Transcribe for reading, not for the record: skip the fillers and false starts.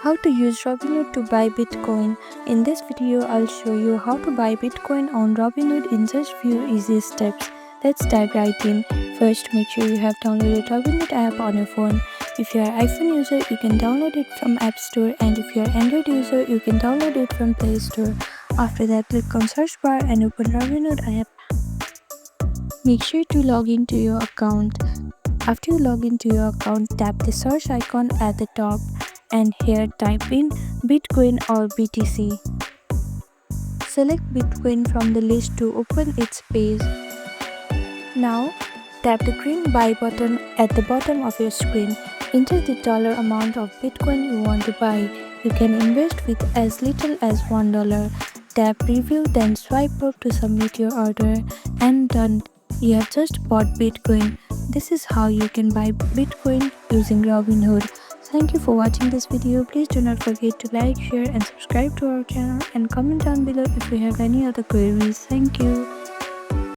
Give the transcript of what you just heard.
How to use Robinhood to buy Bitcoin. In this video, I'll show you how to buy Bitcoin on Robinhood in just few easy steps. Let's dive right in. First, make sure you have downloaded Robinhood app on your phone. If you are iPhone user, you can download it from App Store, and if you are Android user, you can download it from Play Store. After that, click on search bar and open Robinhood app. Make sure to log into your account. After you log into your account, tap the search icon at the top and here type in Bitcoin or BTC. Select Bitcoin from the list to open its page. Now, tap the green buy button at the bottom of your screen. Enter the dollar amount of Bitcoin you want to buy. You can invest with as little as $1. Tap review, then swipe up to submit your order, and done. You have just bought Bitcoin. This is how you can buy Bitcoin using Robinhood. Thank you for watching this video. Please do not forget to like, share and subscribe to our channel, and comment down below if you have any other queries. Thank you.